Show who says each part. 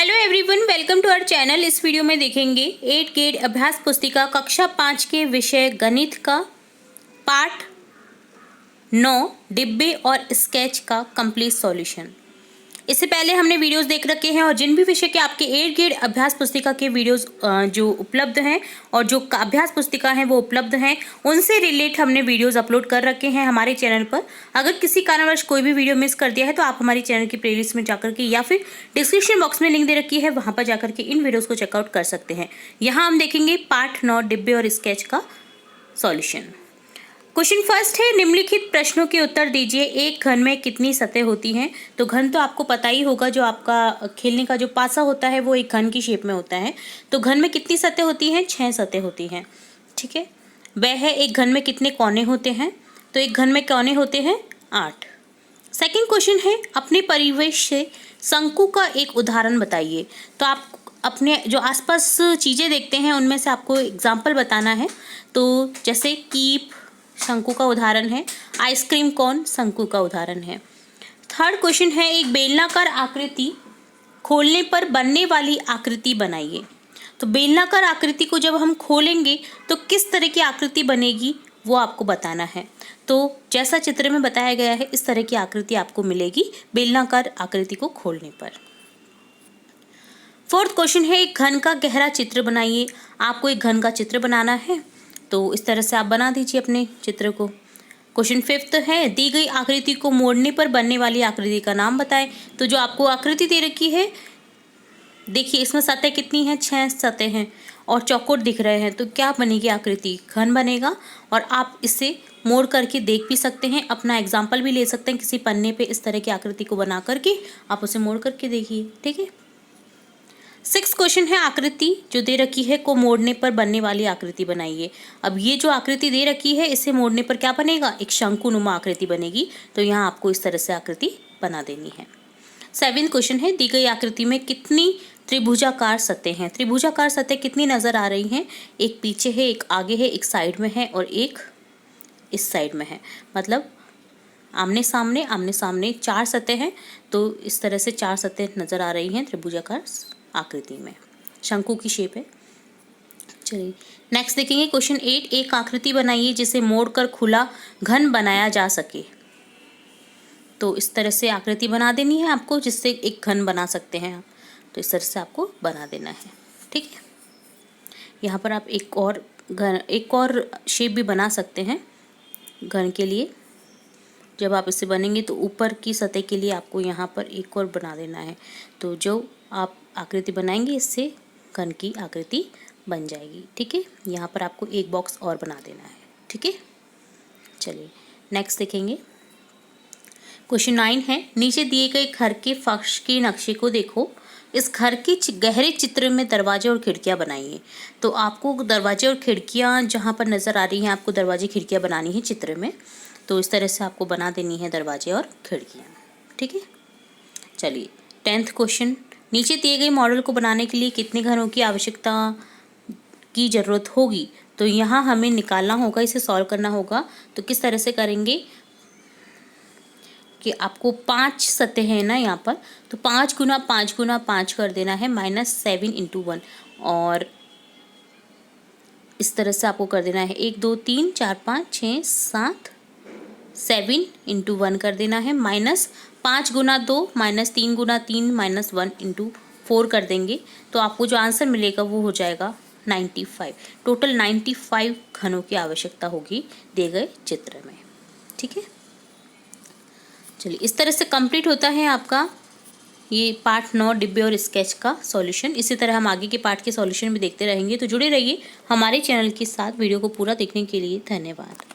Speaker 1: Hello everyone, welcome to our channel. इस video में देखेंगे 8 ग्रेड अभ्यास पुस्तिका कक्षा 5 के विषय गणित का पार्ट 9 डिब्बे और स्केच का कंप्लीट सॉल्यूशन। इससे पहले हमने वीडियोस देख रखे हैं और जिन भी विषय के आपके 8 ग्रेड अभ्यास पुस्तिका के वीडियोस जो उपलब्ध हैं और जो अभ्यास पुस्तिका हैं वो उपलब्ध हैं, उनसे रिलेट हमने वीडियोस अपलोड कर रखे हैं हमारे चैनल पर। अगर किसी कारणवश कोई भी वीडियो मिस कर दिया है तो आप हमारी चैनल की प्लेलिस्ट में जाकर के या फिर डिस्क्रिप्शन बॉक्स में लिंक दे रखी है, वहाँ पर जाकर के इन वीडियोज़ को चेकआउट कर सकते हैं। यहाँ हम देखेंगे पार्ट 9 डिब्बे और स्केच का सॉल्यूशन। क्वेश्चन फर्स्ट है, निम्नलिखित प्रश्नों के उत्तर दीजिए। एक घन में कितनी सतह होती हैं? तो घन तो आपको पता ही होगा, जो आपका खेलने का जो पासा होता है वो एक घन की शेप में होता है। तो घन में कितनी सतह होती हैं? 6 सतह होती हैं। ठीक है। वह है, एक घन में कितने कोने होते हैं? तो एक घन में कोने होते हैं 8। सेकेंड क्वेश्चन है, अपने परिवेश से शंकु का एक उदाहरण बताइए। तो आप अपने जो आसपास चीज़ें देखते हैं उनमें से आपको एग्जाम्पल बताना है। तो जैसे कीप शंकु का उदाहरण है, आइसक्रीम कोन शंकु का उदाहरण है। थर्ड क्वेश्चन है, एक बेलनाकार आकृति खोलने पर बनने वाली आकृति बनाइए। तो बेलनाकार आकृति को जब हम खोलेंगे तो किस तरह की आकृति बनेगी वो आपको बताना है। तो जैसा चित्र में बताया गया है इस तरह की आकृति आपको मिलेगी बेलनाकार आकृति को खोलने पर। फोर्थ क्वेश्चन है, एक घन का गहरा चित्र बनाइए। आपको एक घन का चित्र बनाना है तो इस तरह से आप बना दीजिए अपने चित्र को। क्वेश्चन फिफ्थ है, दी गई आकृति को मोड़ने पर बनने वाली आकृति का नाम बताएं। तो जो आपको आकृति दे रखी है, देखिए इसमें सतह कितनी है? 6 सतह हैं और चौकोर दिख रहे हैं। तो क्या बनेगी आकृति? घन बनेगा। और आप इसे मोड़ करके देख भी सकते हैं, अपना एग्जाम्पल भी ले सकते हैं किसी पन्ने पे। इस तरह की आकृति को बना करके आप उसे मोड़ करके देखिए। ठीक है। 6 क्वेश्चन है, आकृति जो दे रखी है को मोड़ने पर बनने वाली आकृति बनाइए। अब ये जो आकृति दे रखी है इसे मोड़ने पर क्या बनेगा? एक शंकुनुमा आकृति बनेगी। तो यहाँ आपको इस तरह से आकृति बना देनी है। 7 क्वेश्चन है, दी गई आकृति में कितनी त्रिभुजाकार सतह हैं? त्रिभुजाकार सतह कितनी नजर आ रही हैं? एक पीछे है, एक आगे है, एक साइड में है और एक इस साइड में है। मतलब आमने सामने 4 सतह हैं। तो इस तरह से 4 सतह नजर आ रही हैं त्रिभुजाकार आकृति में, शंकु की शेप है। चलिए नेक्स्ट देखेंगे क्वेश्चन 8, एक आकृति बनाइए जिसे मोड़कर खुला घन बनाया जा सके। तो इस तरह से आकृति बना देनी है आपको जिससे एक घन बना सकते हैं आप। तो इस तरह से आपको बना देना है। ठीक है। यहाँ पर आप एक और शेप भी बना सकते हैं घन के लिए। जब आप इसे बनेंगे तो ऊपर की सतह के लिए आपको यहाँ पर एक और बना देना है। तो जो आप आकृति बनाएंगे इससे घन की आकृति बन जाएगी। ठीक है। यहाँ पर आपको एक बॉक्स और बना देना है। ठीक है। चलिए नेक्स्ट देखेंगे क्वेश्चन 9 है, नीचे दिए गए घर के फर्श के नक्शे को देखो। इस घर के गहरे चित्र में दरवाजे और खिड़कियाँ बनाइए। तो आपको दरवाजे और खिड़कियाँ जहाँ पर नज़र आ रही हैं आपको दरवाजे खिड़कियाँ बनानी है चित्र में। तो इस तरह से आपको बना देनी है दरवाजे और खिड़कियाँ। ठीक है। चलिए 10th क्वेश्चन, नीचे दिए गए मॉडल को बनाने के लिए कितने घरों की आवश्यकता की ज़रूरत होगी? तो यहाँ हमें निकालना होगा, इसे सॉल्व करना होगा। तो किस तरह से करेंगे कि आपको 5 सतह है ना यहाँ पर, तो 5 गुना 5 गुना 5 कर देना है -7 × 1। और इस तरह से आपको कर देना है 1 2 3 4 5 6 7 7 × 1 कर देना है -5 गुना 2 -3 गुना 3 -1 × 4 कर देंगे। तो आपको जो आंसर मिलेगा वो हो जाएगा 95। टोटल 95 घनों की आवश्यकता होगी दिए गए चित्र में। ठीक है। चलिए इस तरह से कंप्लीट होता है आपका ये पार्ट 9 डिब्बे और स्केच का सॉल्यूशन। इसी तरह हम आगे के पार्ट के सॉल्यूशन भी देखते रहेंगे। तो जुड़े रहिए हमारे चैनल के साथ। वीडियो को पूरा देखने के लिए धन्यवाद।